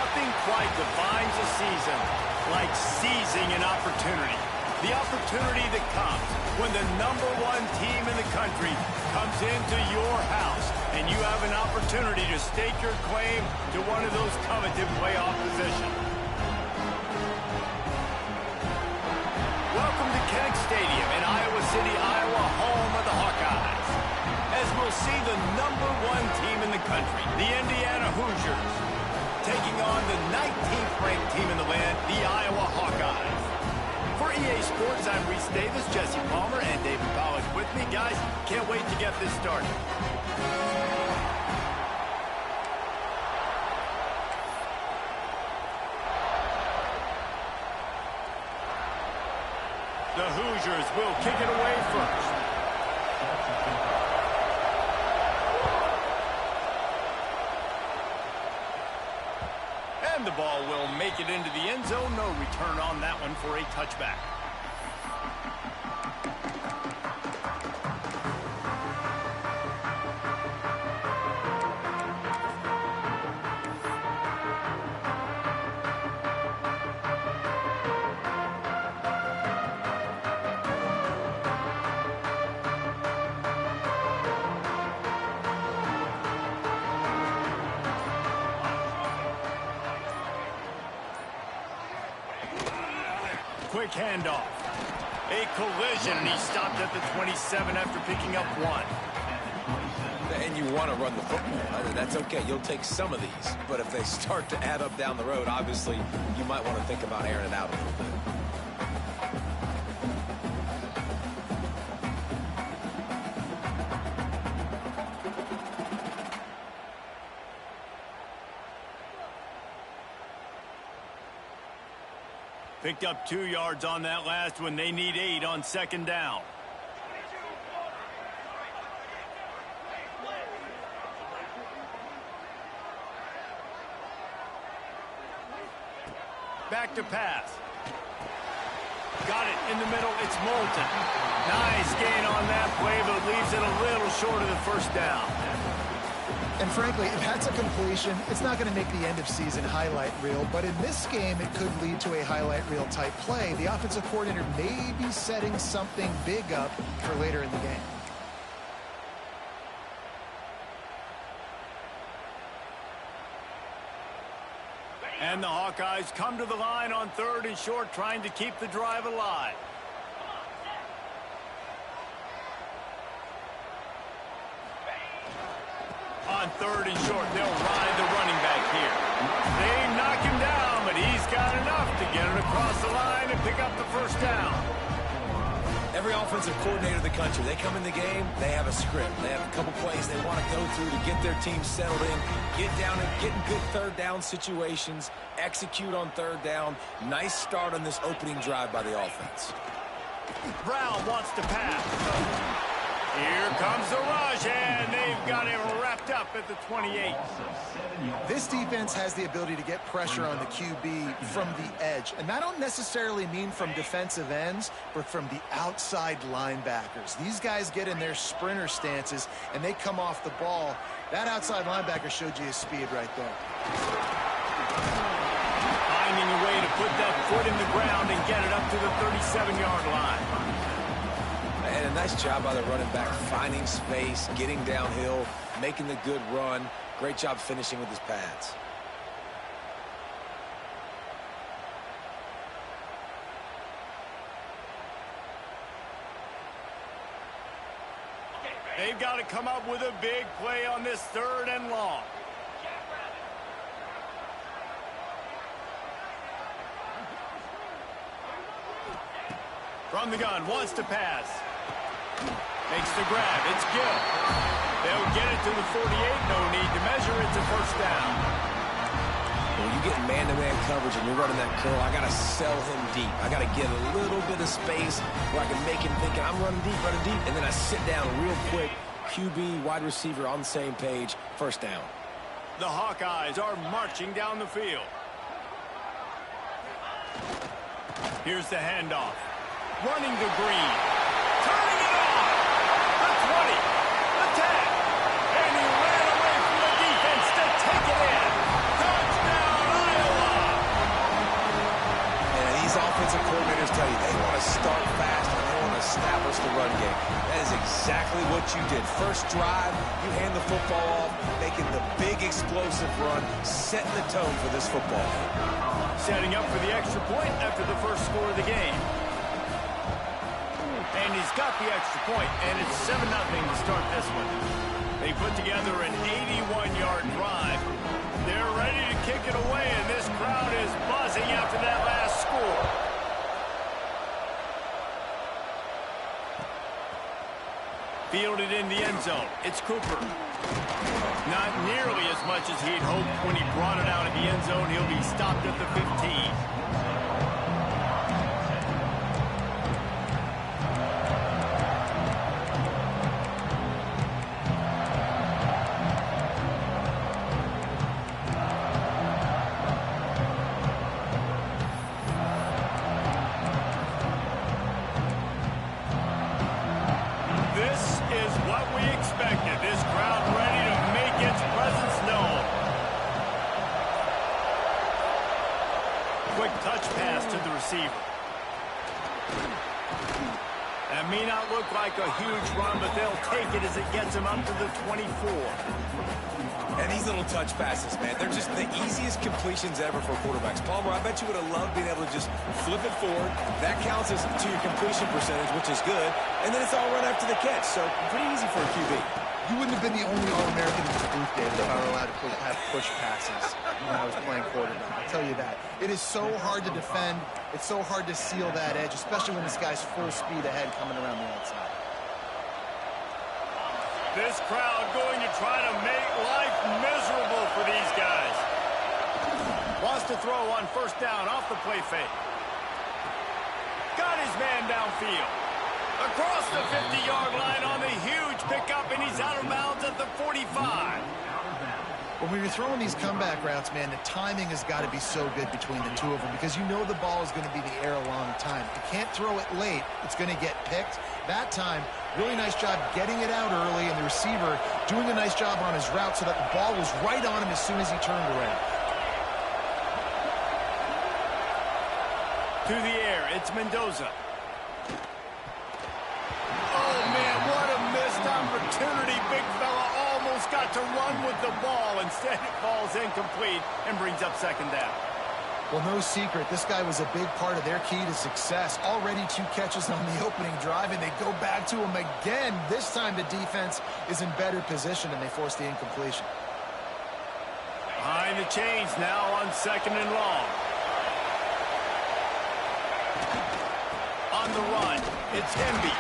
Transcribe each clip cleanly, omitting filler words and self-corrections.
Nothing quite defines a season like seizing an opportunity. The opportunity that comes when the #1 team in the country comes into your house and you have an opportunity to stake your claim to one of those coveted playoff positions. Welcome to Kinnick Stadium in Iowa City, Iowa, home of the Hawkeyes. As we'll see the #1 team in the country, the Indiana Hoosiers, taking on the 19th ranked team in the land, the Iowa Hawkeyes. For EA Sports, I'm Reese Davis, Jesse Palmer, and David Pollack with me. Guys, can't wait to get this started. The Hoosiers will kick it away first. And the ball will make it into the end zone. No return on that one for a touchback. Quick handoff. A collision, and he stopped at the 27 after picking up 1. And you want to run the football. That's okay. You'll take some of these. But if they start to add up down the road, obviously, you might want to think about airing it out a little bit. Picked up 2 yards on that last one. They need 8 on second down. Back to pass. Got it in the middle. It's Moulton. Nice gain on that play, but leaves it a little short of the first down. And frankly, if that's a completion, it's not going to make the end-of-season highlight reel. But in this game, it could lead to a highlight reel type play. The offensive coordinator may be setting something big up for later in the game. And the Hawkeyes come to the line on 3rd and short, trying to keep the drive alive. On 3rd and short, they'll ride the running back here. They knock him down, but he's got enough to get it across the line and pick up the first down. Every offensive coordinator in the country, they come in the game, they have a script. They have a couple plays they want to go through to get their team settled in, get down and get in good 3rd down situations, execute on 3rd down. Nice start on this opening drive by the offense. Brown wants to pass. Here comes the rush, and they've got him wrapped up at the 28. This defense has the ability to get pressure on the QB from the edge. And I don't necessarily mean from defensive ends, but from the outside linebackers. These guys get in their sprinter stances, and they come off the ball. That outside linebacker showed you his speed right there. Finding a way to put that foot in the ground and get it up to the 37-yard line. And a nice job by the running back, finding space, getting downhill, making the good run. Great job finishing with his pads. They've got to come up with a big play on this 3rd and long. From the gun, wants to pass. Makes the grab. It's Gill. They'll get it to the 48. No need to measure. It's a first down. When you get man-to-man coverage and you're running that curl, I got to sell him deep. I got to get a little bit of space where I can make him thinking I'm running deep, and then I sit down real quick. QB, wide receiver on the same page. First down. The Hawkeyes are marching down the field. Here's the handoff. Running to Green. Turning it on. The 20. The 10. And he ran away from the defense to take it in. Touchdown, Iowa! to start fast, and they want to establish the run game. That is exactly what you did. First drive, you hand the football off, making the big explosive run, setting the tone for this football game. Setting up for the extra point after the first score of the game. And he's got the extra point, and it's 7-0 to start this one. They put together an 81-yard drive. They're ready to kick it away, and this crowd is buzzing after that last score. Fielded in the end zone. It's Cooper. Not nearly as much as he'd hoped when he brought it out of the end zone. He'll be stopped at the 15. Quick touch pass to the receiver. That may not look like a huge run, but they'll take it as it gets them up to the 24. And these little touch passes, man, they're just the easiest completions ever for quarterbacks. Palmer, I bet you would have loved being able to just flip it forward. That counts as to your completion percentage, which is good. And then it's all run after the catch, so pretty easy for a QB. You wouldn't have been the only All-American in the booth, David, if I were allowed to have push passes when I was playing quarterback. I'll tell you that. It is so hard to defend. It's so hard to seal that edge, especially when this guy's full speed ahead coming around the outside. This crowd going to try to make life miserable for these guys. Wants to throw on first down off the play fake. Got his man downfield. Across the 50-yard line on the huge pickup, and he's out of bounds at the 45. When you're throwing these comeback routes, man, the timing has got to be so good between the two of them because you know the ball is going to be in the air a long time. If you can't throw it late, it's going to get picked. That time, really nice job getting it out early, and the receiver doing a nice job on his route so that the ball was right on him as soon as he turned around. To the air, it's Mendoza. Oh, man, what a missed opportunity. Big fella almost got to run with the ball. Instead, it falls incomplete and brings up second down. Well, no secret, this guy was a big part of their key to success. Already 2 catches on the opening drive, and they go back to him again. This time the defense is in better position, and they force the incompletion. Behind the chains now on second and long. On the run, it's Hemby.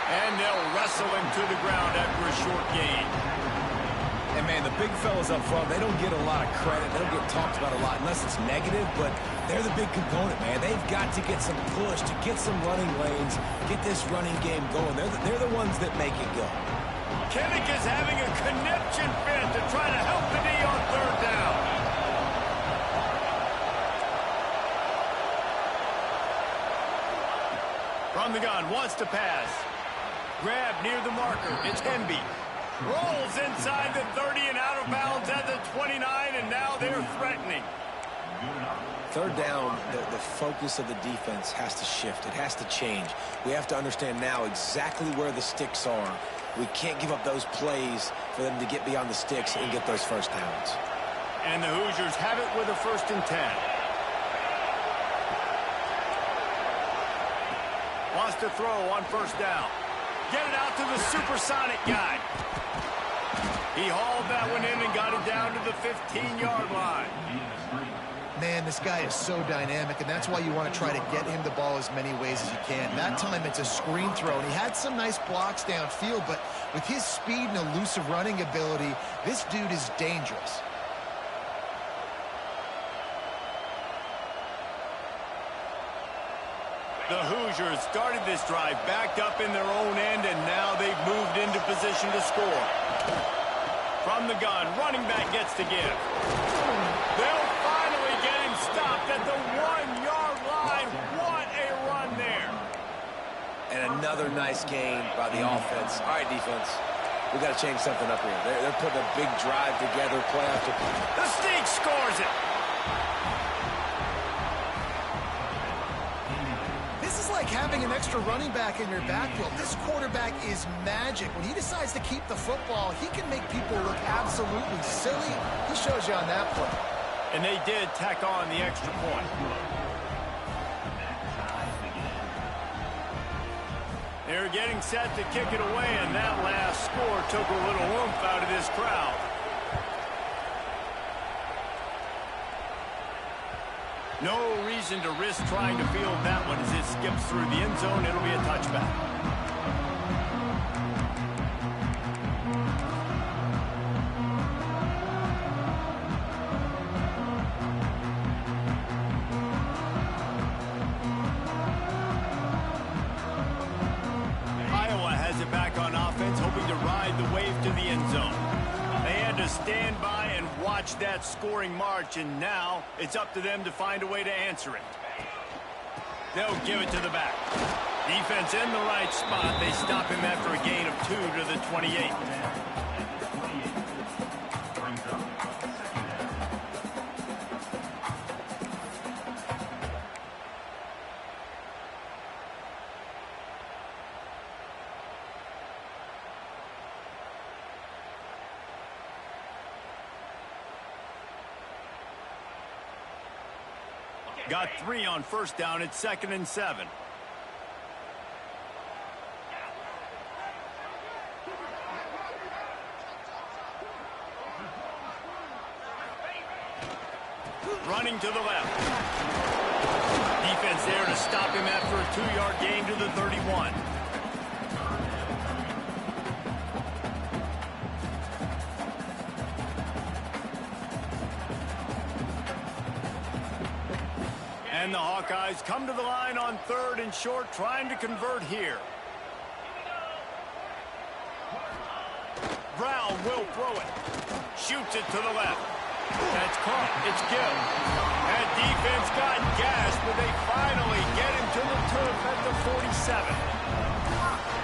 And they'll wrestle him to the ground after a short gain. And, man, the big fellas up front, they don't get a lot of credit. They don't get talked about a lot unless it's negative, but they're the big component, man. They've got to get some push, to get some running lanes, get this running game going. They're the ones that make it go. Kinnick is having a conniption fit to try to help the knee on third down. From the gun, wants to pass. Grab near the marker. It's Hemby. Rolls inside the 30 and out of bounds at the 29, and now they're threatening. Third down, the focus of the defense has to shift. It has to change. We have to understand now exactly where the sticks are. We can't give up those plays for them to get beyond the sticks and get those first downs. And the Hoosiers have it with a 1st and 10. Wants to throw on first down. Get it out to the supersonic guy. He hauled that one in and got it down to the 15-yard line. Man, this guy is so dynamic, and that's why you want to try to get him the ball as many ways as you can. That time it's a screen throw, and he had some nice blocks downfield, but with his speed and elusive running ability, this dude is dangerous. The Hoosiers started this drive backed up in their own end, and now they've moved into position to score. From the gun, running back gets to give. They'll finally get him stopped at the 1-yard line. What a run there. And another nice gain by the offense. All right, defense, we got to change something up here. They're putting a big drive together, play after play. The Sneak scores it. This is like having an extra running back in your backfield. This quarterback is magic. When he decides to keep the football, he can make people look absolutely silly. He shows you on that play. And they did tack on the extra point. They're getting set to kick it away, and that last score took a little oomph out of this crowd. No reason to risk trying to field that one as it skips through the end zone. It'll be a touchback. Iowa has it back on offense, hoping to ride the wave to the end zone. They had to stand by and watch that scoring march, and now it's up to them to find a way to answer it. They'll give it to the back. Defense in the right spot. They stop him after a gain of 2 to the 28. Got 3 on first down. It's 2nd and 7. Running to the left. Defense there to stop him after a 2-yard gain to the 31. And the Hawkeyes come to the line on 3rd and short, trying to convert here. Brown will throw it. Shoots it to the left. That's caught. It's good. That defense got gashed, but they finally get him to the turf at the 47.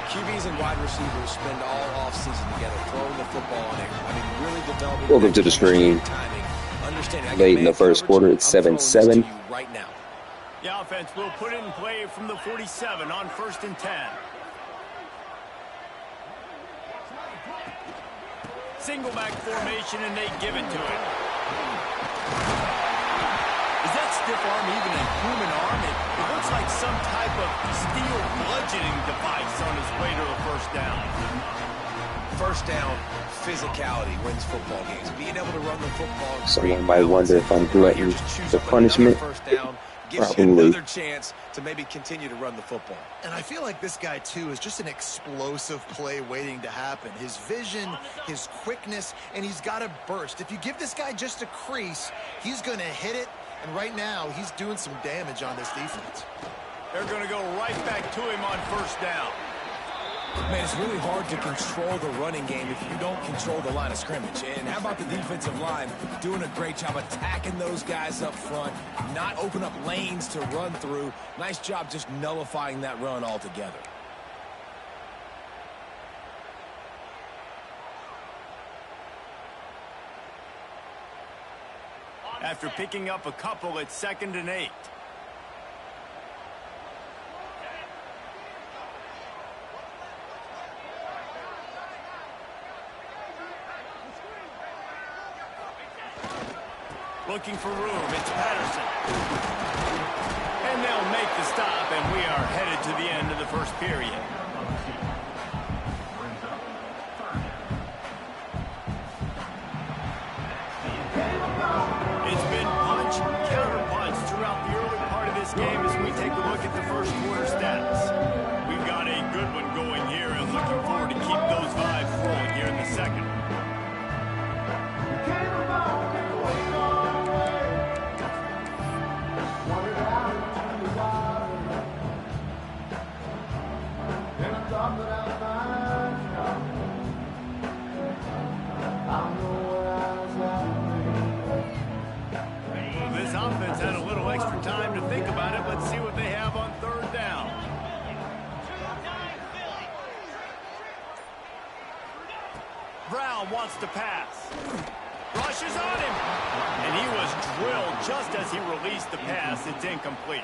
QBs and wide receivers spend all offseason together throwing the football in air. I mean, really developing. Welcome to the stream. Late in the first quarter, it's 7-7. Right now. The offense will put it in play from the 47 on 1st and 10. Single back formation, and they give it to him. Is that stiff arm even a human arm? It looks like some type of steel bludgeoning device on his way to the first down. First down, physicality wins football games. Being able to run the football. Someone might wonder if I'm glutton the punishment. First down gives Probably. you another chance to maybe continue to run the football. And I feel like this guy, too, is just an explosive play waiting to happen. His vision, his quickness, and he's got a burst. If you give this guy just a crease, he's going to hit it. And right now, he's doing some damage on this defense. They're going to go right back to him on first down. Man, it's really hard to control the running game if you don't control the line of scrimmage. And how about the defensive line doing a great job attacking those guys up front, not open up lanes to run through. Nice job just nullifying that run altogether. After picking up a couple, it's 2nd and 8. Looking for room, it's Patterson. And they'll make the stop, and we are headed to the end of the first period. It's been punch, counter-punch throughout the early part of this game as we take a look at the first quarter stats. We've got a good one going here, and looking forward to keep those vibes flowing here in the second. This offense had a little extra time to think about it. Let's see what they have on 3rd down. Brown wants to pass. Rushes on him. And he was drilled just as he released the pass. It's incomplete.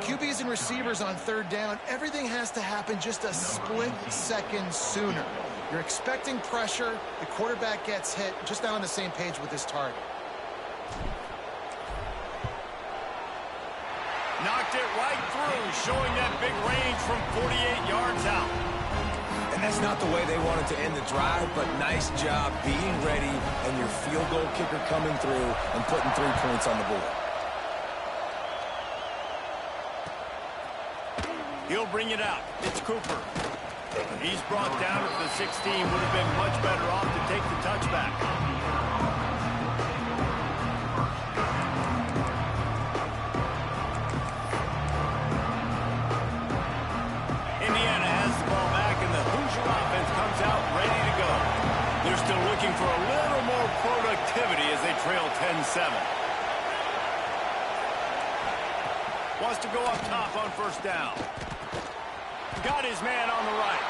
QBs and receivers on third down, everything has to happen just a split second sooner. You're expecting pressure, the quarterback gets hit, just not on the same page with his target. Knocked it right through, showing that big range from 48 yards out. And that's not the way they wanted to end the drive, but nice job being ready and your field goal kicker coming through and putting 3 points on the board. He'll bring it out. It's Cooper. He's brought down at the 16. Would have been much better off to take the touchback. Indiana has the ball back, and the Hoosier offense comes out ready to go. They're still looking for a little more productivity as they trail 10-7. Wants to go up top on first down. Got his man on the right.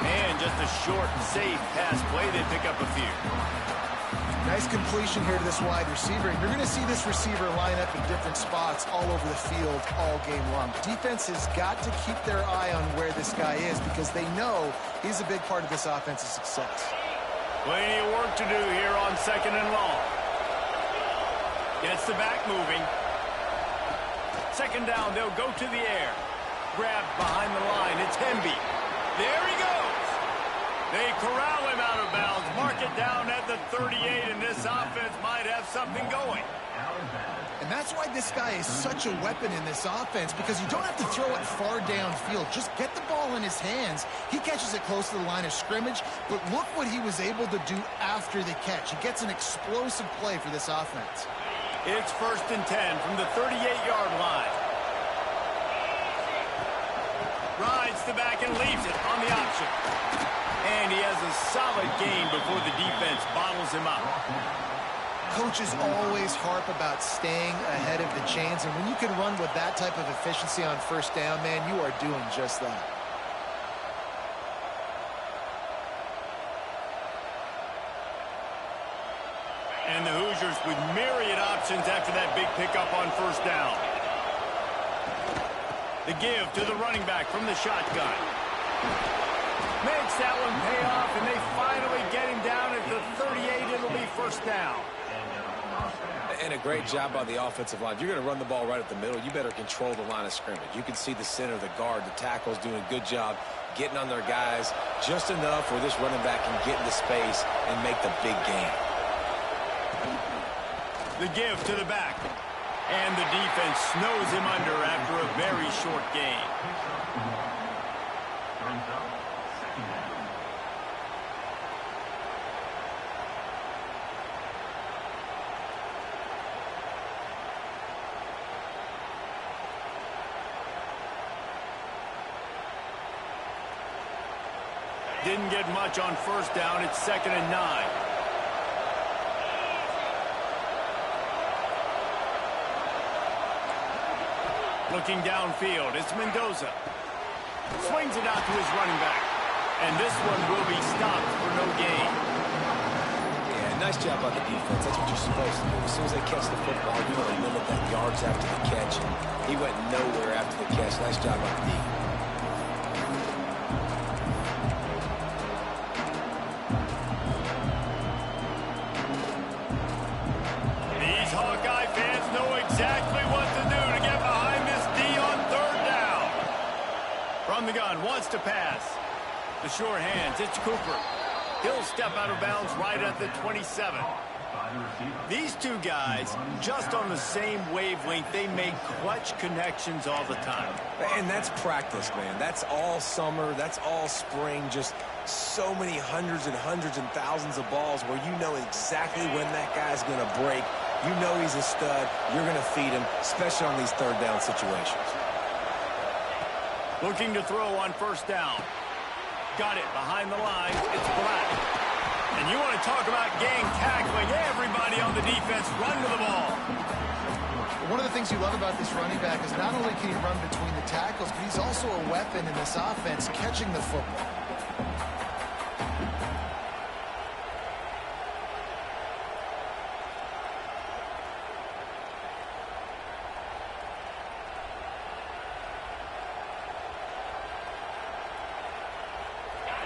And just a short, safe pass play. They pick up a few. Nice completion here to this wide receiver. And you're going to see this receiver line up in different spots all over the field all game long. Defense has got to keep their eye on where this guy is because they know he's a big part of this offensive success. Plenty of work to do here on second and long. Gets the back moving. Second down, they'll go to the air. Grabbed behind the line. It's Hemby. There he goes. They corral him out of bounds. Mark it down at the 38, and this offense might have something going. And that's why this guy is such a weapon in this offense, because you don't have to throw it far downfield. Just get the ball in his hands. He catches it close to the line of scrimmage, but look what he was able to do after the catch. He gets an explosive play for this offense. It's 1st and 10 from the 38-yard line. Rides the back and leaves it on the option. And he has a solid gain before the defense bottles him up. Coaches always harp about staying ahead of the chains, and when you can run with that type of efficiency on first down, man, you are doing just that. And the Hoosiers with myriad options after that big pickup on first down. The give to the running back from the shotgun. Makes that one pay off, and they finally get him down at the 38. It'll be first down. And a great job by the offensive line. If you're going to run the ball right at the middle, you better control the line of scrimmage. You can see the center, the guard, the tackles doing a good job getting on their guys just enough where this running back can get into space and make the big game. The give to the back. And the defense snows him under after a very short gain. Didn't get much on first down. It's 2nd and 9. Looking downfield, it's Mendoza. Swings it out to his running back. And this one will be stopped for no gain. Yeah, nice job on the defense. That's what you're supposed to do. As soon as they catch the football, you want to limit that yards after the catch. And he went nowhere after the catch. Nice job on the defense. These Hawkeye fans know exactly what to do to get behind this D on third down. From the gun, wants to pass. The sure hands, it's Cooper. He'll step out of bounds right at the 27. These two guys, just on the same wavelength, they make clutch connections all the time. And that's practice, man. That's all summer. That's all spring. Just so many hundreds and thousands of balls where you know exactly when that guy's going to break. You know he's a stud. You're going to feed him, especially on these third down situations. Looking to throw on first down. Got it behind the line. It's Black. And you want to talk about gang tackling. Everybody on the defense run to the ball. One of the things you love about this running back is not only can he run between the tackles, but he's also a weapon in this offense catching the football.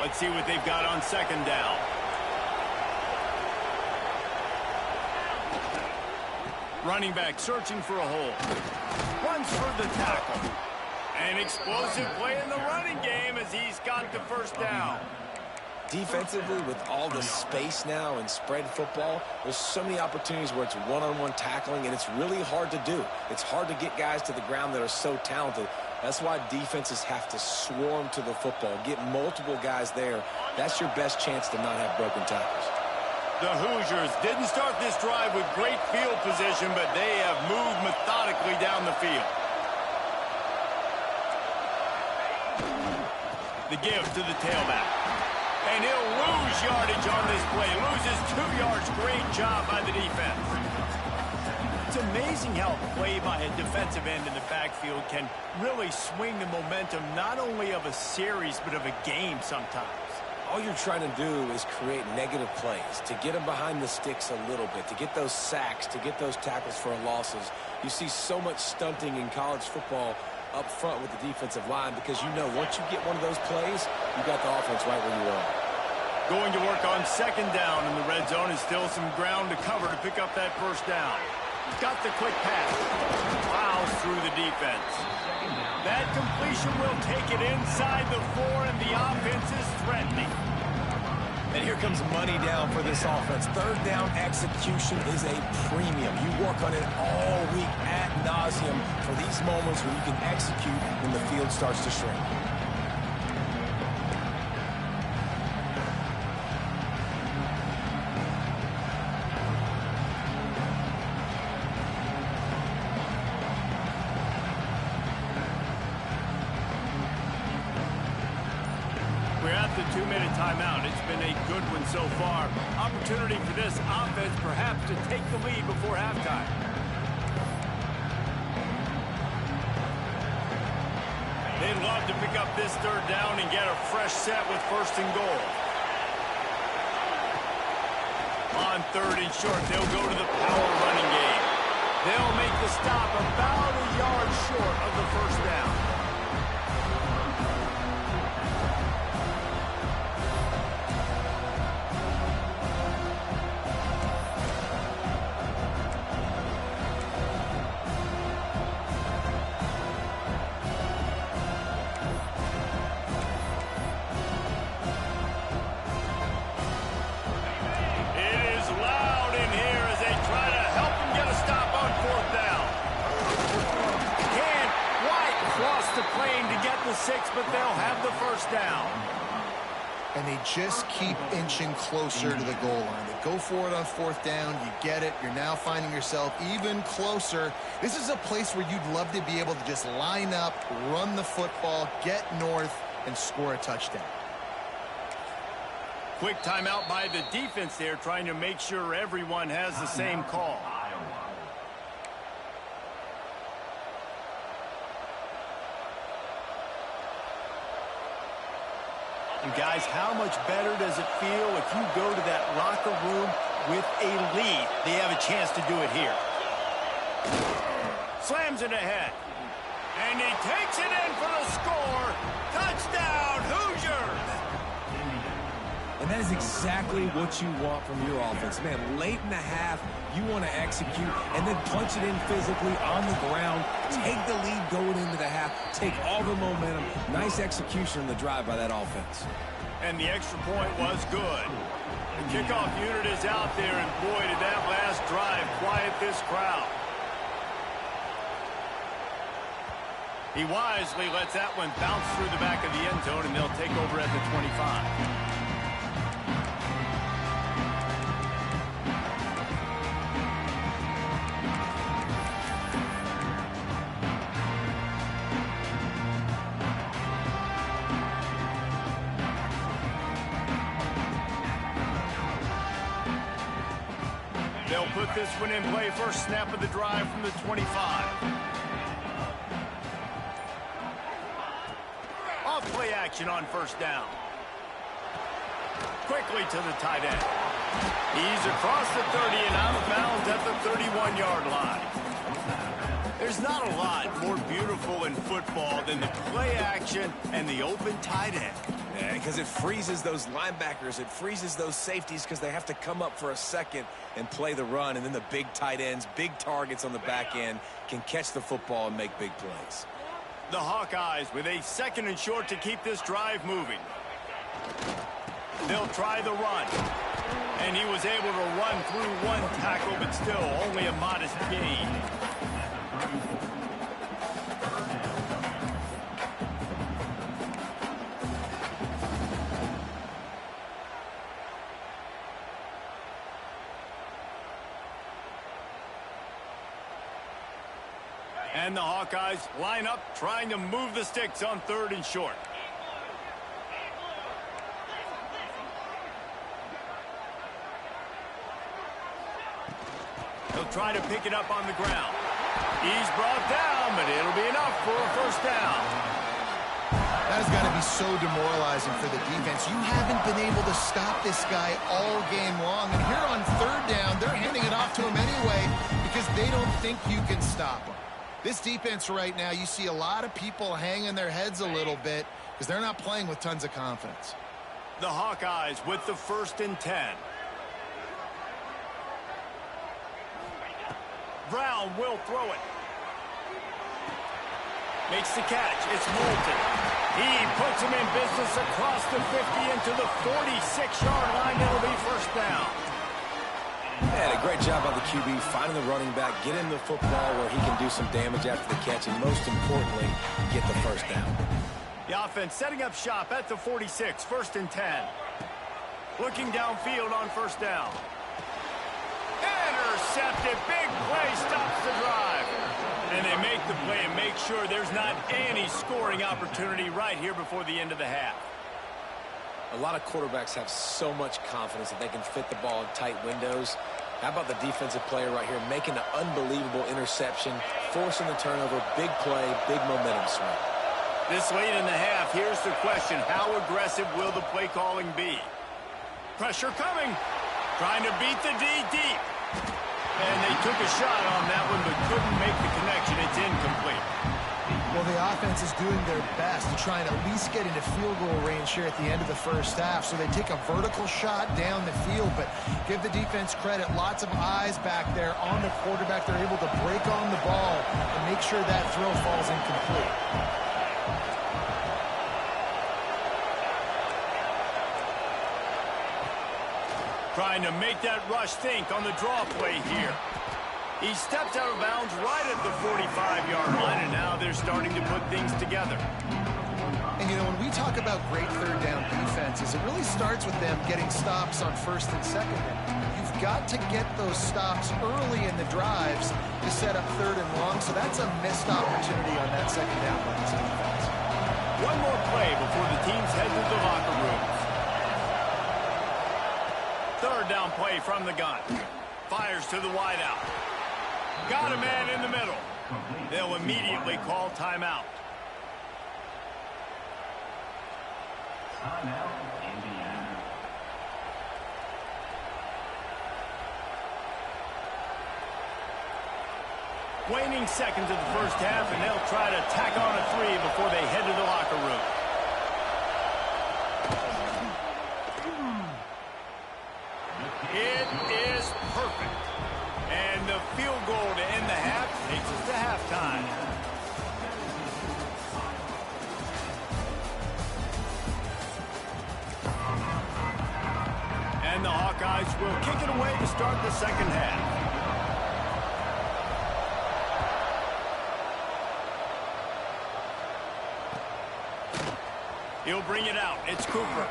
Let's see what they've got on second down. Running back searching for a hole. Runs for the tackle. An explosive play in the running game as he's got the first down. Defensively, with all the space now and spread football, there's so many opportunities where it's one-on-one tackling, and it's really hard to do. It's hard to get guys to the ground that are so talented. That's why defenses have to swarm to the football, get multiple guys there. That's your best chance to not have broken tackles. The Hoosiers didn't start this drive with great field position, but they have moved methodically down the field. The give to the tailback. And he'll lose yardage on this play. Loses 2 yards. Great job by the defense. It's amazing how a play by a defensive end in the backfield can really swing the momentum not only of a series but of a game sometimes. All you're trying to do is create negative plays, to get them behind the sticks a little bit, to get those sacks, to get those tackles for losses. You see so much stunting in college football up front with the defensive line because you know once you get one of those plays, you got the offense right where you are. Going to work on second down in the red zone is still some ground to cover to pick up that first down. Got the quick pass. Plows through the defense. That completion will take it inside the 4, and the offense is threatening. And here comes money down for this offense. Third down execution is a premium. You work on it all week ad nauseum for these moments when you can execute when the field starts to shrink. We're at the 2-minute timeout. It's been a good one so far. Opportunity for this offense perhaps to take the lead before halftime. They'd love to pick up this third down and get a fresh set with first and goal. On third and short, they'll go to the power running game. They'll make the stop about a yard short of the first down. But they'll have the first down. And they just keep inching closer to the goal line. They go for it on fourth down. You get it. You're now finding yourself even closer. This is a place where you'd love to be able to just line up, run the football, get north, and score a touchdown. Quick timeout by the defense there, trying to make sure everyone has the same call. And guys, how much better does it feel if you go to that locker room with a lead? They have a chance to do it here. Slams it ahead. And he takes it in for the score. Touchdown, Hoosiers! And that is exactly what you want from your offense. Man, late in the half, you want to execute and then punch it in physically on the ground. Take the lead going into the half. Take all the momentum. Nice execution in the drive by that offense. And the extra point was good. The kickoff unit is out there, and boy, did that last drive quiet this crowd. He wisely lets that one bounce through the back of the end zone, and they'll take over at the 25. They'll put this one in play. First snap of the drive from the 25. Off play action on first down. Quickly to the tight end. He's across the 30 and out of bounds at the 31-yard line. There's not a lot more beautiful in football than the play action and the open tight end. Yeah, because it freezes those linebackers. It freezes those safeties because they have to come up for a second and play the run. And then the big tight ends, big targets on the back end can catch the football and make big plays. The Hawkeyes with a 2nd and short to keep this drive moving. They'll try the run. And he was able to run through one tackle, but still only a modest gain. And the Hawkeyes line up, trying to move the sticks on 3rd and short. He'll try to pick it up on the ground. He's brought down, but it'll be enough for a 1st down. That has got to be so demoralizing for the defense. You haven't been able to stop this guy all game long. And here on 3rd down, they're handing it off to him anyway because they don't think you can stop him. This defense right now, you see a lot of people hanging their heads a little bit because they're not playing with tons of confidence. The Hawkeyes with the 1st and 10. Brown will throw it. Makes the catch. It's Moulton. He puts him in business across the 50 into the 46-yard line. That'll be 1st down. Yeah, a great job by the QB finding the running back, get him the football where he can do some damage after the catch, and most importantly, get the 1st down. The offense setting up shop at the 46, 1st and 10. Looking downfield on 1st down. Intercepted. Big play stops the drive. And they make the play and make sure there's not any scoring opportunity right here before the end of the half. A lot of quarterbacks have so much confidence that they can fit the ball in tight windows. How about the defensive player right here making an unbelievable interception, forcing the turnover, big play, big momentum swing. This late in the half, here's the question. How aggressive will the play calling be? Pressure coming. Trying to beat the D deep. And they took a shot on that one, but couldn't make the connection. It's incomplete. Well, the offense is doing their best to try and at least get into field goal range here at the end of the 1st half. So they take a vertical shot down the field, but give the defense credit. Lots of eyes back there on the quarterback. They're able to break on the ball and make sure that throw falls incomplete. Trying to make that rush think on the draw play here. He steps out of bounds right at the 45-yard line, and now they're starting to put things together. And, you know, when we talk about great 3rd down defenses, it really starts with them getting stops on 1st and 2nd down. You've got to get those stops early in the drives to set up 3rd and long, so that's a missed opportunity on that 2nd down by this defense. One more play before the teams head to the locker rooms. 3rd down play from the gun. Fires to the wideout. Got a man in the middle. They'll immediately call timeout. Timeout, Indiana. Waning seconds of the 1st half, and they'll try to tack on a 3 before they head to the locker room. It is perfect. And the field goal to end the half takes us to halftime. And the Hawkeyes will kick it away to start the 2nd half. He'll bring it out. It's Cooper.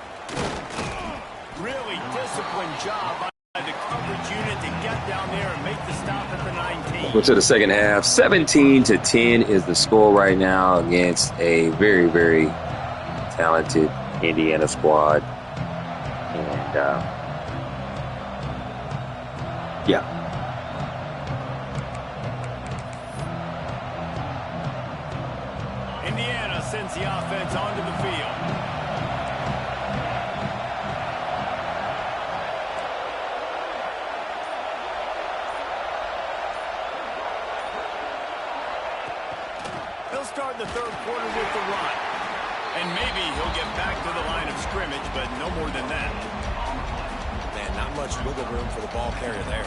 Really disciplined job by the coverage unit to get down there and make the stop at the 19. Go to the 2nd half. 17-10 is the score right now against a very, very talented Indiana squad. And, yeah. Indiana sends the offense onto the field. Start the 3rd quarter with the run. And maybe he'll get back to the line of scrimmage, but no more than that. Man, not much wiggle room for the ball carrier there.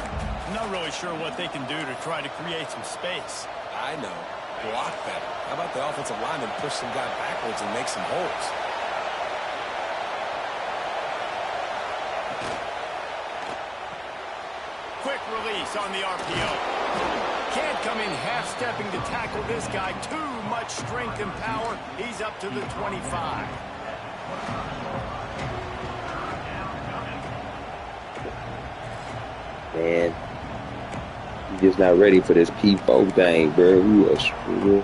I'm not really sure what they can do to try to create some space. I know. Block better. How about the offensive lineman push some guy backwards and make some holes? Quick release on the RPO. Can't come in half-stepping to tackle this guy. Too much strength and power. He's up to the 25. Man, you're just not ready for this P4 thing, bro. We are screwed.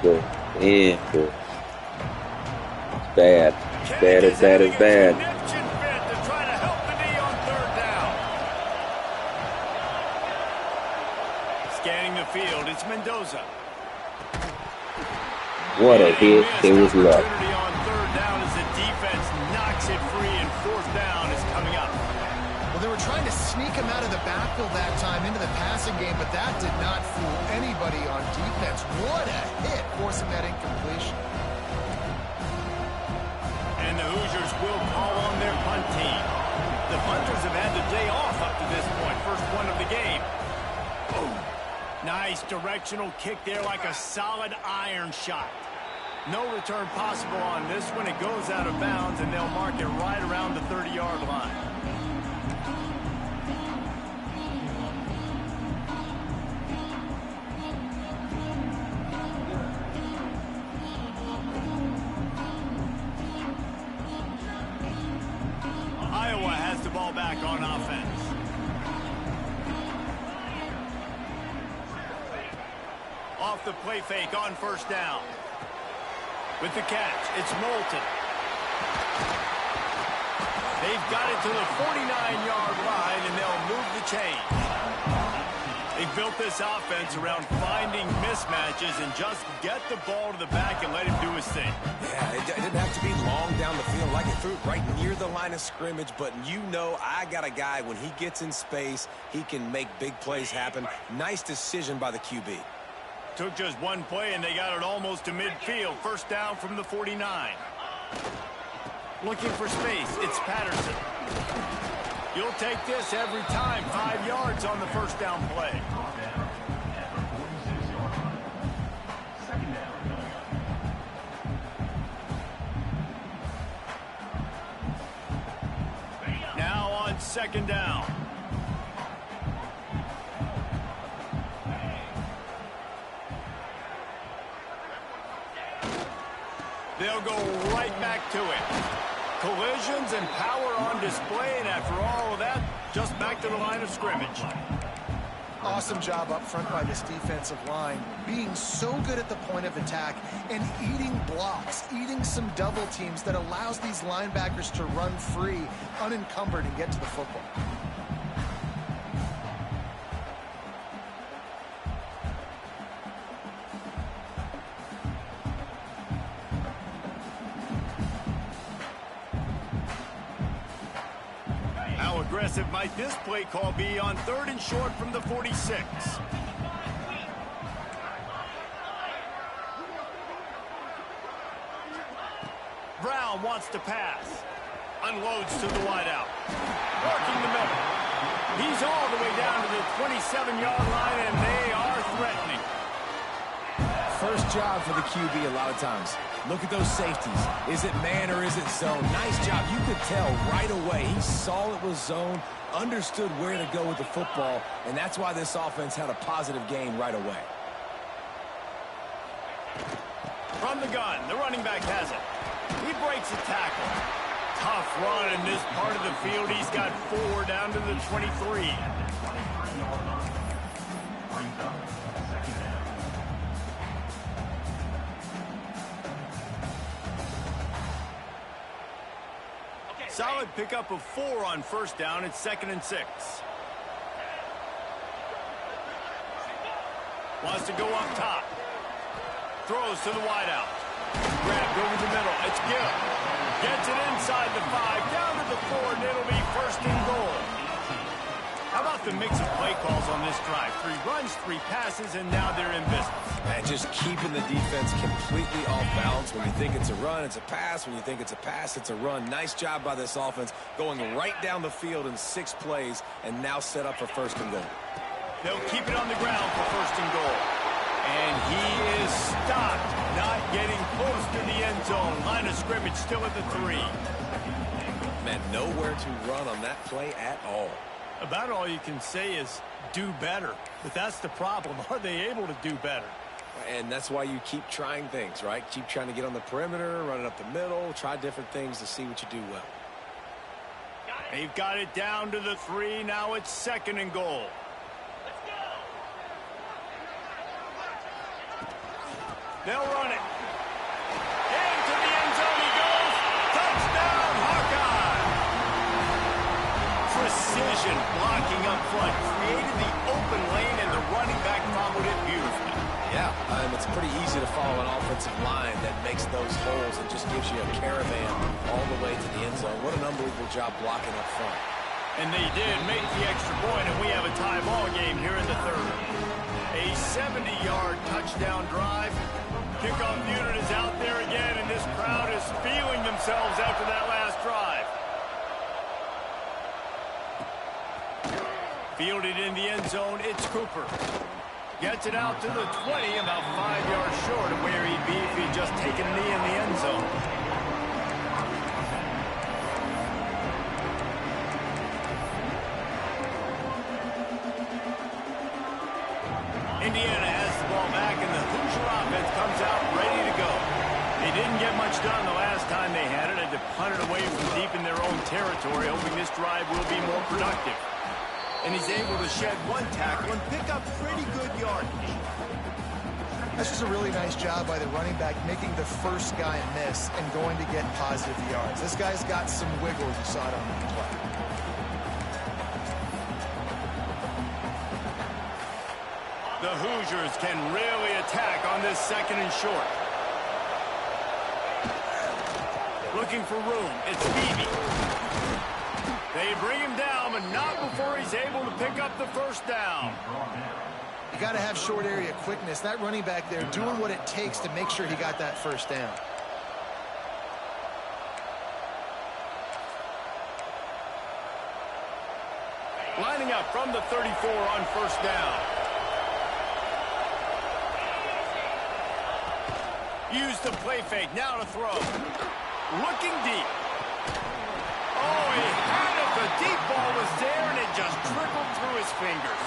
Man, it's bad. It's bad, it's bad, it's bad. To try to help the knee on third down. Scanning the field, it's Mendoza. What a hit. It was luck. Opportunity on third down as the defense knocks it free, and fourth down is coming up. Well, they were trying to sneak him out of the backfield that time into the passing game, but that did not fool anybody on defense. What a hit, forcing that incompletion. And the Hoosiers will call on their punt team. The punters have had the day off up to this point. First one of the game. Boom. Nice directional kick there like a solid iron shot. No return possible on this one. It goes out of bounds, and they'll mark it right around the 30-yard line. Iowa has the ball back on offense. Off the play fake on first down. With the catch, it's Moulton. They've got it to the 49-yard line, and they'll move the chains. They've built this offense around finding mismatches and just get the ball to the back and let him do his thing. Yeah, it didn't have to be long down the field. Like it threw it right near the line of scrimmage, but you know I got a guy, when he gets in space, he can make big plays happen. Nice decision by the QB. Took just one play, and they got it almost to midfield. First down from the 49. Looking for space. It's Patterson. You'll take this every time. 5 yards on the first down play. Now on second down. They'll go right back to it. Collisions and power on display, and after all of that, just back to the line of scrimmage. Awesome job up front by this defensive line, being so good at the point of attack and eating blocks, eating some double teams that allows these linebackers to run free, unencumbered, and get to the football. How aggressive might this play call be on third and short from the 46? Brown wants to pass. Unloads to the wideout. Working the middle. He's all the way down to the 27-yard line, and they are threatening. First job for the QB a lot of times. Look at those safeties. Is it man or is it zone? Nice job. You could tell right away. He saw it was zone, understood where to go with the football, and that's why this offense had a positive game right away. From the gun, the running back has it. He breaks a tackle. Tough run in this part of the field. He's got 4 down to the 23. Solid pickup of 4 on first down. It's 2nd and 6. Wants to go up top. Throws to the wideout. Grabbed over the middle. It's Gill. Gets it inside the 5, down to the 4, and it'll be 1st and goal. How about the mix of play calls on this drive? 3 runs, 3 passes, and now they're in business. And just keeping the defense completely off balance. When you think it's a run, it's a pass. When you think it's a pass, it's a run. Nice job by this offense going right down the field in 6 plays and now set up for 1st and goal. They'll keep it on the ground for 1st and goal. And he is stopped, not getting close to the end zone. Line of scrimmage still at the 3. Man, nowhere to run on that play at all. About all you can say is do better. But that's the problem. Are they able to do better? And that's why you keep trying things, right? Keep trying to get on the perimeter, run it up the middle, try different things to see what you do well. They've got it down to the 3. Now it's 2nd and goal. They'll run it. Into the end zone he goes. Touchdown, Hawkeye. Precision blocking up front. Created the open lane, and the running back followed it beautifully. Yeah, it's pretty easy to follow an offensive line that makes those holes and just gives you a caravan all the way to the end zone. What an unbelievable job blocking up front. And they did make the extra point, and we have a tie ball game here in the 3rd. A 70-yard touchdown drive. Kickoff unit is out there again, and this crowd is feeling themselves after that last drive. Fielded in the end zone, it's Cooper. Gets it out to the 20, about 5 yards short of where he'd be if he'd just taken a knee in the end zone. Indiana has the ball back, and the Hoosier offense comes out ready to go. They didn't get much done the last time they had it. Had to punt it away from deep in their own territory, hoping this drive will be more productive. And he's able to shed 1 tackle and pick up pretty good yardage. That's just a really nice job by the running back, making the first guy miss and going to get positive yards. This guy's got some wiggle. You saw it on the play. The Hoosiers can really attack on this 2nd and short. Looking for room. It's Beebe. They bring him down, but not before he's able to pick up the 1st down. You got to have short area quickness. That running back there doing what it takes to make sure he got that 1st down. Lining up from the 34 on 1st down. Use the play fake, now to throw. Looking deep. Oh, he had it. The deep ball was there, and it just trickled through his fingers.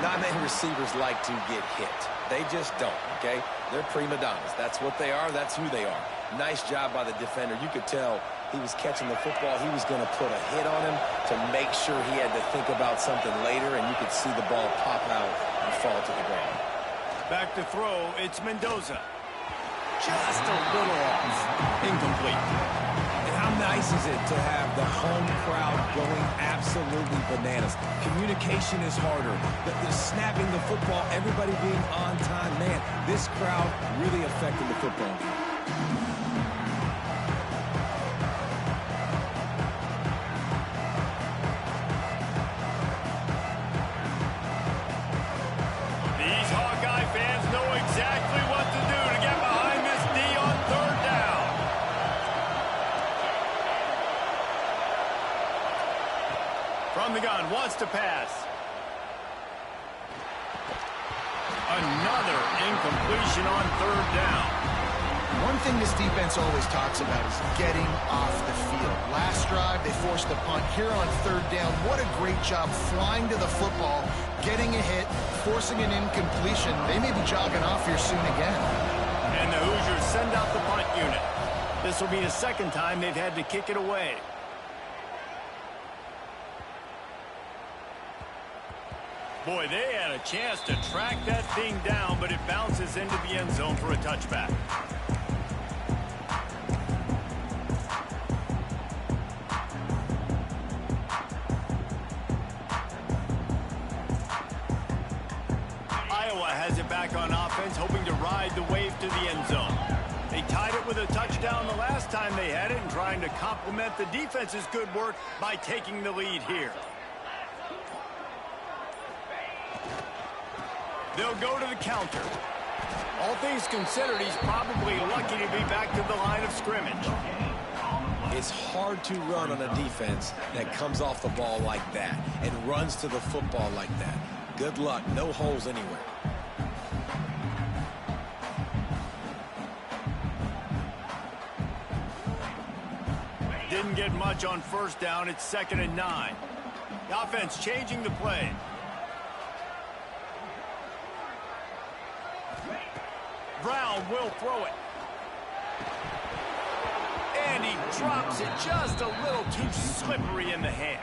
Not many receivers like to get hit. They just don't, okay? They're prima donnas. That's what they are. That's who they are. Nice job by the defender. You could tell he was catching the football. He was going to put a hit on him to make sure he had to think about something later, and you could see the ball pop out and fall to the ground. Back to throw, it's Mendoza. Just a little off. Incomplete. And how nice is it to have the home crowd going absolutely bananas? Communication is harder. The snapping the football, everybody being on time. Man, this crowd really affected the football game. These Hawkeye fans know exactly what to do to get behind this D on 3rd down. From the gun, wants to pass. Another incompletion on 3rd down. One thing this defense always talks about is getting off the field. Last drive, they forced the punt. Here on 3rd down, what a great job flying to the football, getting a hit, forcing an incompletion. They may be jogging off here soon again. And the Hoosiers send out the punt unit. This will be the 2nd time they've had to kick it away. Boy, they had a chance to track that thing down, but it bounces into the end zone for a touchback. Iowa has it back on offense, hoping to ride the wave to the end zone. They tied it with a touchdown the last time they had it and trying to complement the defense's good work by taking the lead here. They'll go to the counter. All things considered, he's probably lucky to be back to the line of scrimmage. It's hard to run on a defense that comes off the ball like that and runs to the football like that. Good luck. No holes anywhere. Didn't get much on first down. It's 2nd and 9. The offense changing the play. Brown will throw it. And he drops it just a little too slippery in the hands.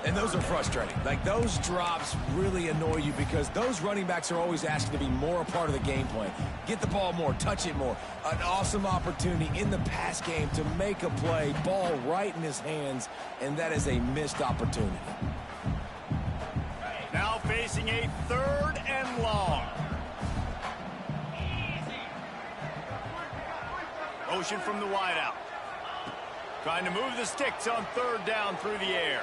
And those are frustrating. Like, those drops really annoy you because those running backs are always asking to be more a part of the game plan. Get the ball more, touch it more. An awesome opportunity in the pass game to make a play, ball right in his hands, and that is a missed opportunity. Now facing a 3rd and long. Motion from the wideout. Trying to move the sticks on 3rd down through the air.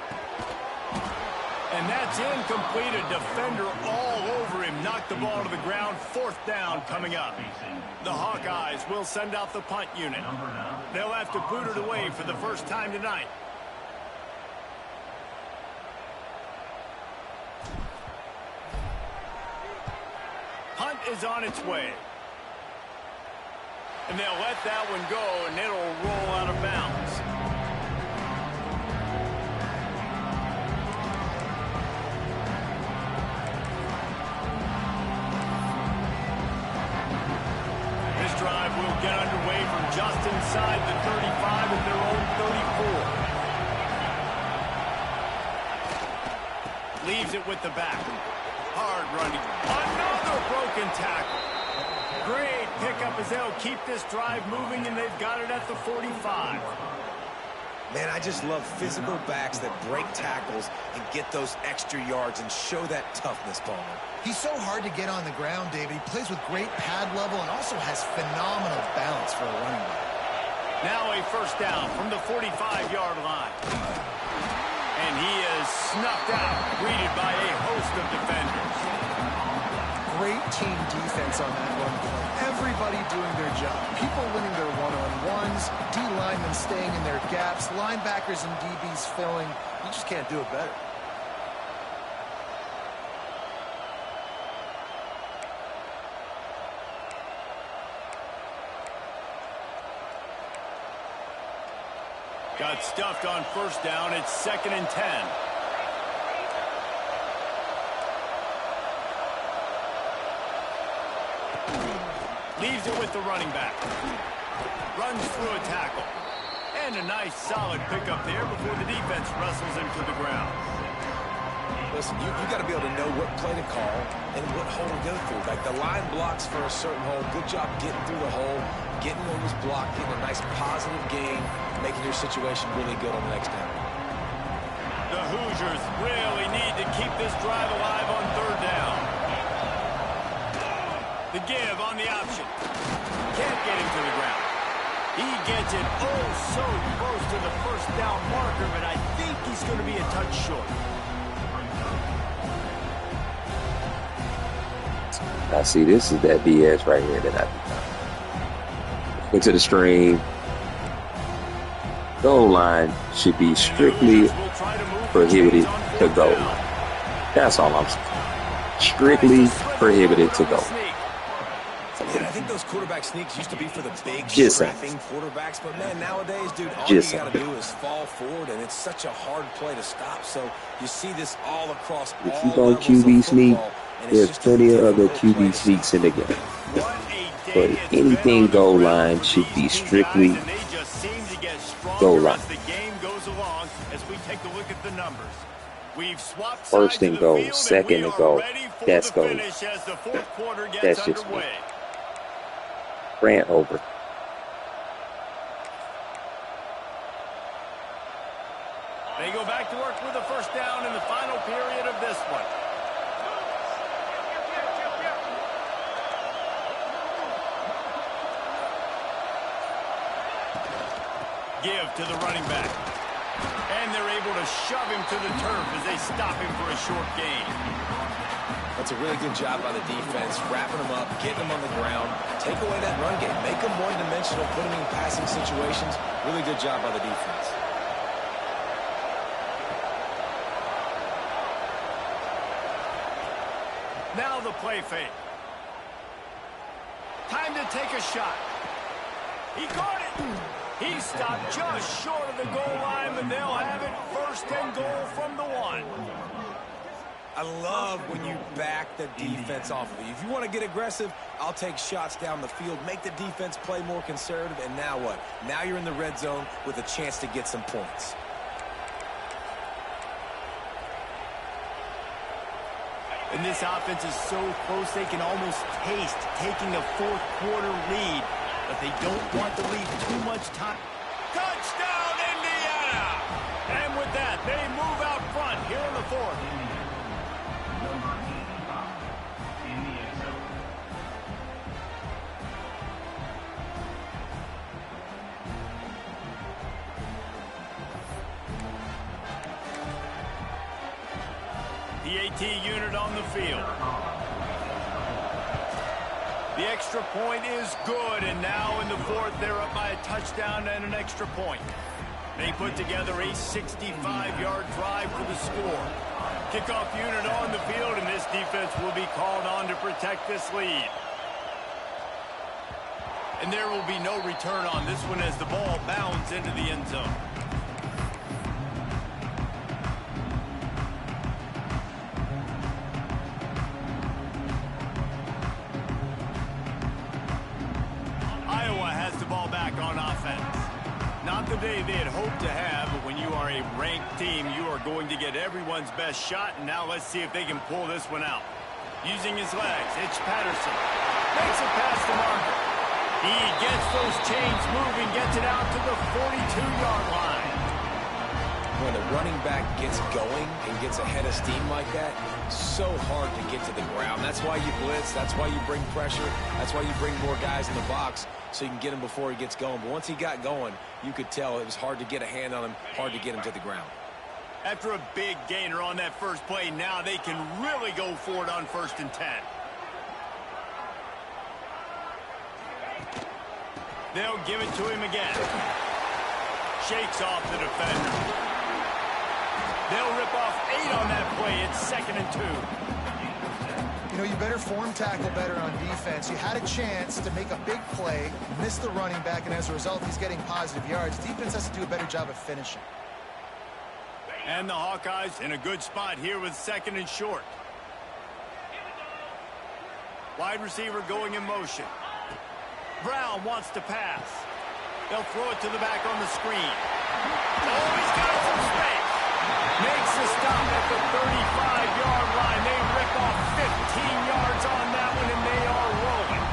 And that's incomplete. A defender all over him. Knocked the ball to the ground. 4th down coming up. The Hawkeyes will send out the punt unit. They'll have to boot it away for the first time tonight. Punt is on its way. And they'll let that one go, and it'll roll out of bounds. This drive will get underway from just inside the 35 at their own 34. Leaves it with the back. Hard running. Another broken tackle. Great pickup as they'll keep this drive moving, and they've got it at the 45. Man, I just love physical backs that break tackles and get those extra yards and show that toughness, Palmer. He's so hard to get on the ground, David. He plays with great pad level and also has phenomenal balance for a running back. Now a first down from the 45-yard line. And he is snuffed out, greeted by a host of defenders. Great team defense on that run play. Everybody doing their job. People winning their one-on-ones, D-linemen staying in their gaps, linebackers and DBs filling. You just can't do it better. Got stuffed on first down. It's 2nd and 10. Leaves it with the running back. Runs through a tackle. And a nice solid pickup there before the defense wrestles him to the ground. Listen, you got to be able to know what play to call and what hole to go through. Like, the line blocks for a certain hole. Good job getting through the hole, getting what was blocked, getting a nice positive gain, making your situation really good on the next down. The Hoosiers really need to keep this drive alive on 3rd down. The give on the option. Can't get him to the ground. He gets it oh so close to the first down marker, but I think he's going to be a touch short. Now, see, this is that BS right here that I do. Into the stream. Goal line should be strictly prohibited to go. That's all I'm saying. Strictly prohibited to go. And I think those quarterback sneaks used to be for the big, Just strapping quarterbacks. But, man, nowadays, dude, all you got to do is fall forward, and it's such a hard play to stop. So you see this all across all If you go QB sneak, there's plenty of other QB sneaks in the game. But anything goal line should be strictly goal line. The game goes along as we take a look at the numbers. We've swapped 1st and goal, 2nd and goal. That's goal. That's just me. Grant over. They go back to work with a first down in the final period of this one. Give to the running back. And they're able to shove him to the turf as they stop him for a short gain. That's a really good job by the defense, wrapping them up, getting them on the ground, take away that run game, make them one-dimensional, put them in passing situations. Really good job by the defense. Now the play fake. Time to take a shot. He caught it. He stopped just short of the goal line, but they'll have it first and goal from the 1. I love when you back the defense off of you. If you want to get aggressive, I'll take shots down the field, make the defense play more conservative, and now what? Now you're in the red zone with a chance to get some points. And this offense is so close they can almost taste taking a fourth-quarter lead, but they don't want to leave too much time. Touchdown, Indiana! And with that, they move out front here in the 4th. The AT unit on the field. The extra point is good, and now in the 4th, they're up by a touchdown and an extra point. They put together a 65-yard drive for the score. Kickoff unit on the field, and this defense will be called on to protect this lead. And there will be no return on this one as the ball bounds into the end zone. On offense. Not the day they had hoped to have, but when you are a ranked team, you are going to get everyone's best shot, and now let's see if they can pull this one out. Using his legs, it's Patterson. Makes it past the marker. He gets those chains moving, gets it out to the 42-yard line. When a running back gets going and gets ahead of steam like that, so hard to get to the ground. That's why you blitz. That's why you bring pressure. That's why you bring more guys in the box so you can get him before he gets going. But once he got going, you could tell it was hard to get a hand on him, hard to get him to the ground. After a big gainer on that first play, now they can really go for it on 1st and 10. They'll give it to him again. Shakes off the defender. They'll rip off 8 on that play. It's 2nd and 2. You know, you better form tackle better on defense. You had a chance to make a big play, miss the running back, and as a result, he's getting positive yards. Defense has to do a better job of finishing. And the Hawkeyes in a good spot here with 2nd and short. Wide receiver going in motion. Brown wants to pass. They'll throw it to the back on the screen. Oh, he's got some space. Makes the stop at the 35-yard line. They rip off 15 yards on that one, and they are rolling.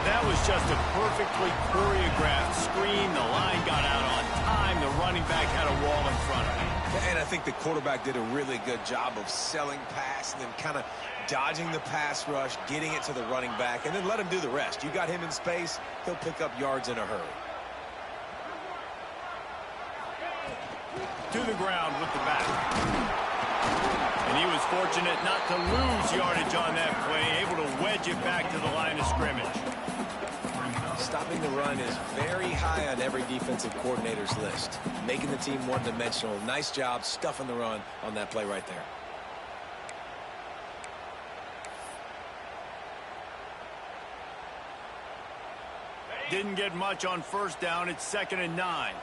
That was just a perfectly choreographed screen. The line got out on time. The running back had a wall in front of him. And I think the quarterback did a really good job of selling pass and then kind of dodging the pass rush, getting it to the running back, and then let him do the rest. You got him in space, he'll pick up yards in a hurry. To the ground with the back. And he was fortunate not to lose yardage on that play, able to wedge it back to the line of scrimmage. Stopping the run is very high on every defensive coordinator's list. Making the team one-dimensional. Nice job stuffing the run on that play right there. Didn't get much on 1st down. It's 2nd and 9.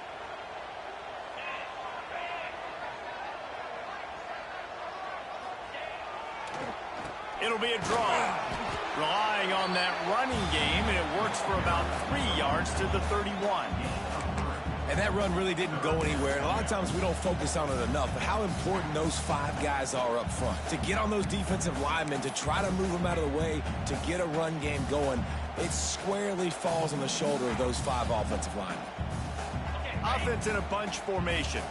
It'll be a draw. Relying on that running game, and it works for about 3 yards to the 31. And that run really didn't go anywhere. And a lot of times we don't focus on it enough, but how important those 5 guys are up front. To get on those defensive linemen, to try to move them out of the way, to get a run game going, it squarely falls on the shoulder of those 5 offensive linemen. Offense in a bunch formation.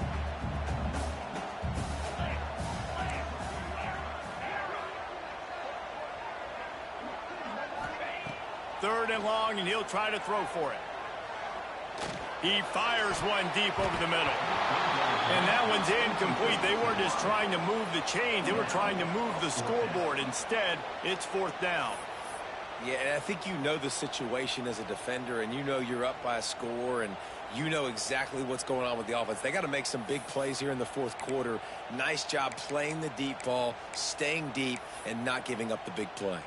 Third and long, and he'll try to throw for it. He fires one deep over the middle. And that one's incomplete. They weren't just trying to move the chains. They were trying to move the scoreboard. Instead, it's 4th down. Yeah, and I think you know the situation as a defender, and you know you're up by a score, and you know exactly what's going on with the offense. They got to make some big plays here in the 4th quarter. Nice job playing the deep ball, staying deep, and not giving up the big play.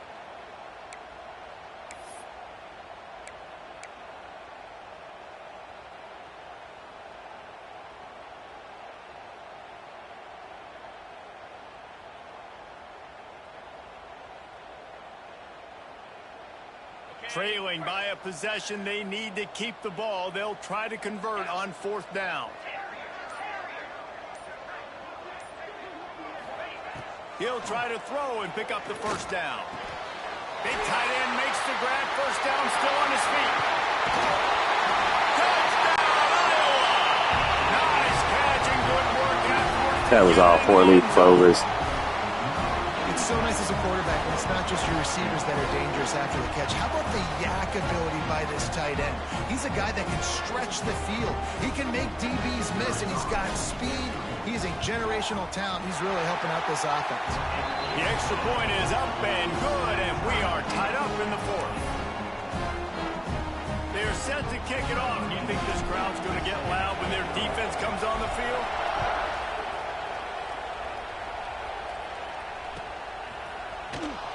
Trailing by a possession, they need to keep the ball. They'll try to convert on 4th down. He'll try to throw and pick up the 1st down. Big tight end makes the grab. 1st down, still on his feet. Touchdown, Iowa! Nice catch and good work afterwards. That was all 4-leaf clovers. It's so nice as a quarterback when it's not just your receivers that are dangerous after the catch. How about the yak ability by this tight end? He's a guy that can stretch the field. He can make DBs miss, and he's got speed. He's a generational talent. He's really helping out this offense. The extra point is up and good, and we are tied up in the 4th. They're set to kick it off. Do you think this crowd's going to get loud when their defense comes on the field?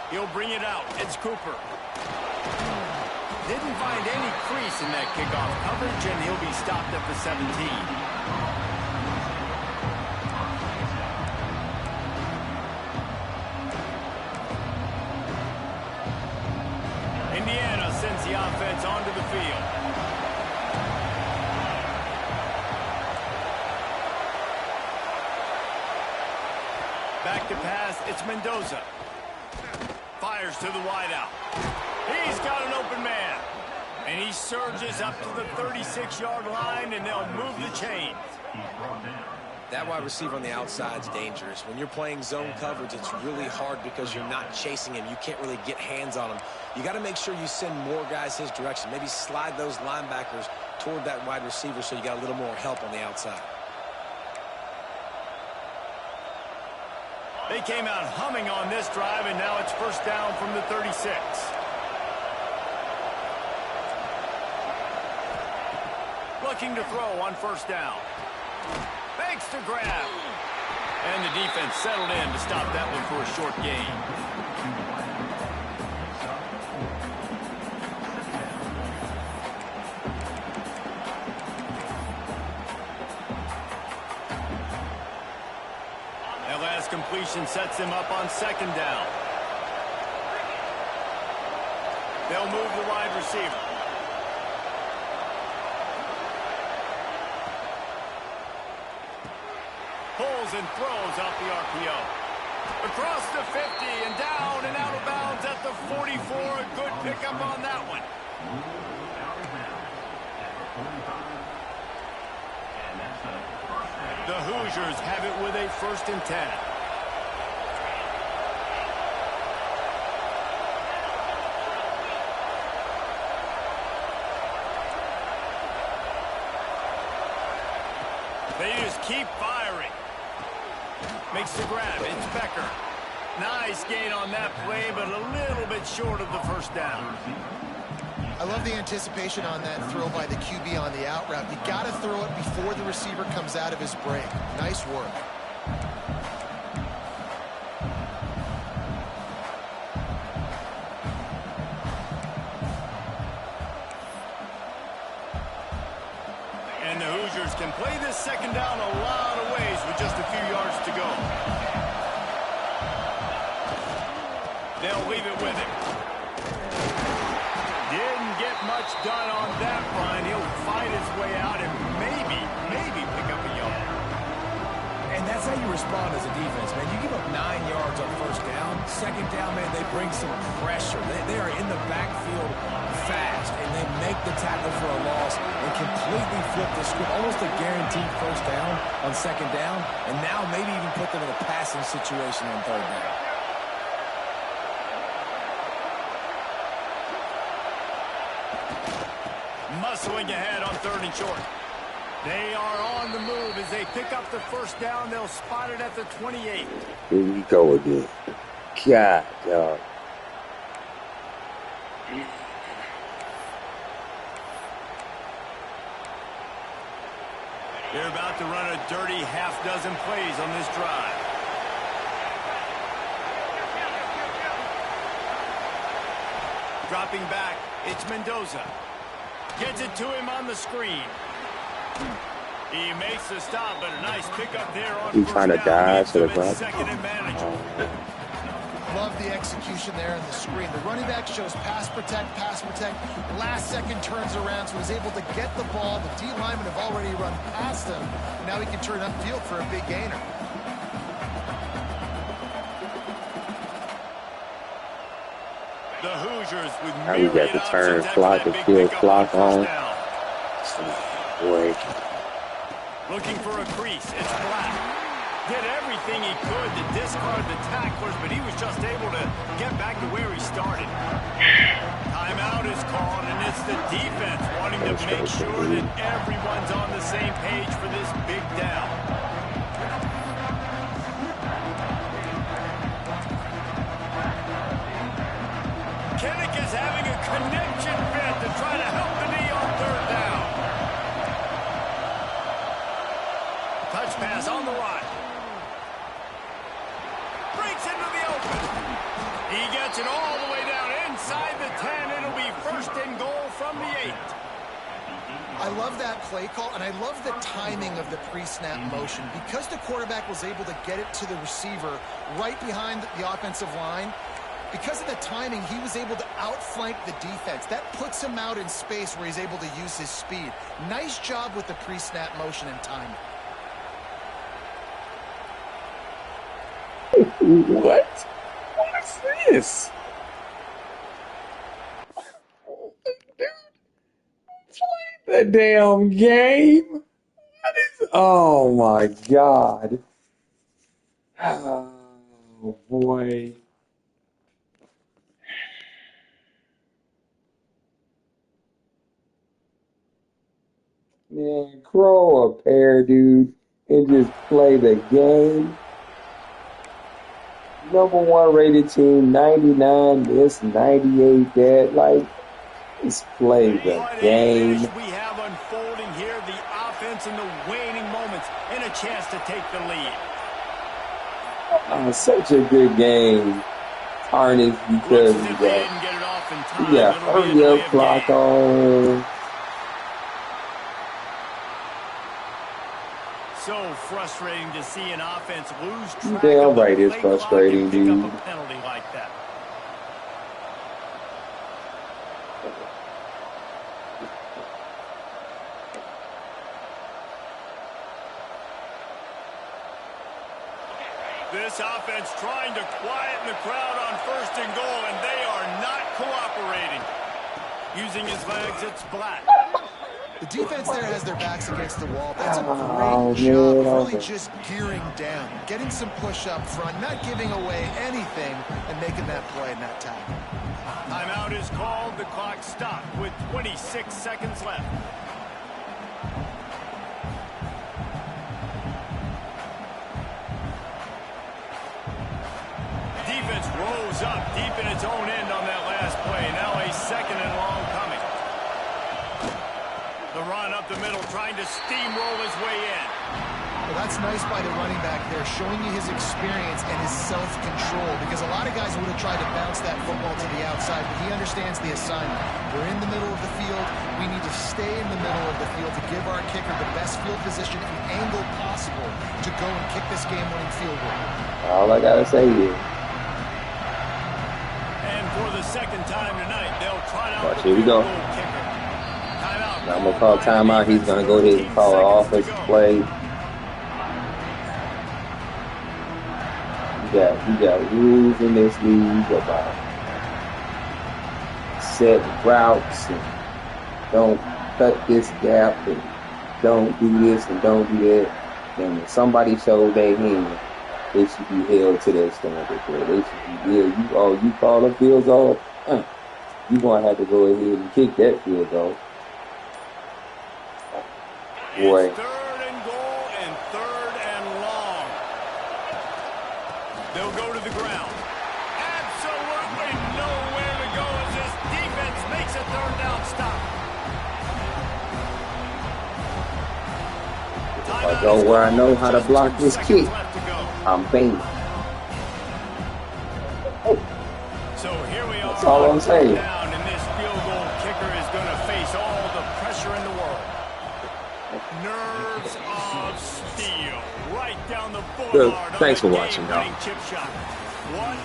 He'll bring it out. It's Cooper. Didn't find any crease in that kickoff coverage, and he'll be stopped at the 17. Indiana sends the offense onto the field. Back to pass. It's Mendoza. Fires to the wideout. He's got an open man. And he surges up to the 36-yard line, and they'll move the chains. That wide receiver on the outside is dangerous. When you're playing zone coverage, it's really hard because you're not chasing him. You can't really get hands on him. You got to make sure you send more guys his direction. Maybe slide those linebackers toward that wide receiver so you got a little more help on the outside. They came out humming on this drive, and now it's 1st down from the 36. Looking to throw on 1st down. Makes the grab. And the defense settled in to stop that one for a short gain. Completion sets him up on 2nd down. They'll move the wide receiver. Pulls and throws off the RPO. Across the 50 and down and out of bounds at the 44. A good pickup on that one. The Hoosiers have it with a 1st and 10. They just keep firing. Makes the grab. It's Becker. Nice gain on that play, but a little bit short of the 1st down. I love the anticipation on that throw by the QB on the out route. You got to throw it before the receiver comes out of his break. Nice work. And the Hoosiers can play this 2nd down a lot of ways with just a few yards to go. They'll leave it with him. Didn't get much done on that run. He'll fight his way out and maybe pick up a yard. And that's how you respond as a defense, man. You give up 9 yards on 1st down. 2nd down, man, they bring some pressure. They are in the backfield fast, and they make the tackle for a loss and completely flip the script. Almost a guaranteed 1st down on 2nd down, and now maybe even put them in a passing situation on 3rd down. Muscling ahead on 3rd and short. They are on the move as they pick up the first down. They'll spot it at the 28. Here we go again. God, dog. They're about to run a dirty half-dozen plays on this drive. Dropping back, it's Mendoza. Gets it to him on the screen. He makes the stop, but a nice pickup there on He's trying to dodge to the front. Second and manageable. Love the execution there in the screen. The running back shows pass protect. Last second turns around, so he's able to get the ball. The D linemen have already run past him. Now he can turn upfield for a big gainer. The Hoosiers with now we got the turn clock and field clock on. Boy. Looking for a crease. It's Black. Did everything he could to discard the tacklers, but he was just able to get back to where he started. Timeout is called, and it's the defense wanting to make sure that everyone's on the same page for this big down. Kinnick is having a connection fit to try to help the knee on third down. Touch pass on the line. Breaks into the open. He gets it all the way down inside the 10. It'll be first and goal from the 8. I love that play call, and I love the timing of the pre-snap motion. Because the quarterback was able to get it to the receiver right behind the offensive line, because of the timing, he was able to outflank the defense. That puts him out in space where he's able to use his speed. Nice job with the pre-snap motion and timing. What? What's this? Dude, play the damn game. What is? Oh my God. Oh boy. Man, grow a pair, dude, and just play the game. Number 1 rated team, 99 this, 98 that. Like, just play the game. We have unfolding here, the offense in the waning moments, and a chance to take the lead. Such a good game, Tarnish, because we got hurry up clock on. So frustrating to see an offense lose track. Damn right, it's frustrating, dude. Pick up a penalty like that. This offense trying to quieten the crowd on first and goal, and they are not cooperating. Using his legs, it's Black. The defense there has their backs against the wall. That's a great job of really just gearing down, getting some push up front, not giving away anything, and making that play in that tackle. Timeout is called. The clock stopped with 26 seconds left. Defense rose up deep in its own end on that last play. Now a second and long coming. The run up the middle, trying to steamroll his way in. Well, that's nice by the running back there, showing you his experience and his self-control, because a lot of guys would have tried to bounce that football to the outside, but he understands the assignment. We're in the middle of the field. We need to stay in the middle of the field to give our kicker the best field position and angle possible to go and kick this game-winning field goal. All I got to say is, and for the second time tonight, they'll try out watch, here we go. Now I'm going to call timeout. He's going to go ahead and call an offensive play. We got rules in this league about set routes and don't cut this gap and don't do this and don't do that. And when somebody shows their hand, they should be held to that standard. They should be held. You call a field goal, you're going to have to go ahead and kick that field goal. boy. It's 3rd and goal and 3rd and long. They'll go to the ground. Absolutely nowhere to go as this defense makes a 3rd down stop. If I go where I know how to block this kick, I'm banging. So here we are. That's all I'm saying. Down, and this field goal kicker is going to face all the pressure in the world. Nerves of steel, right down the boulevard. Thanks for watching, y'all. Chip shot. What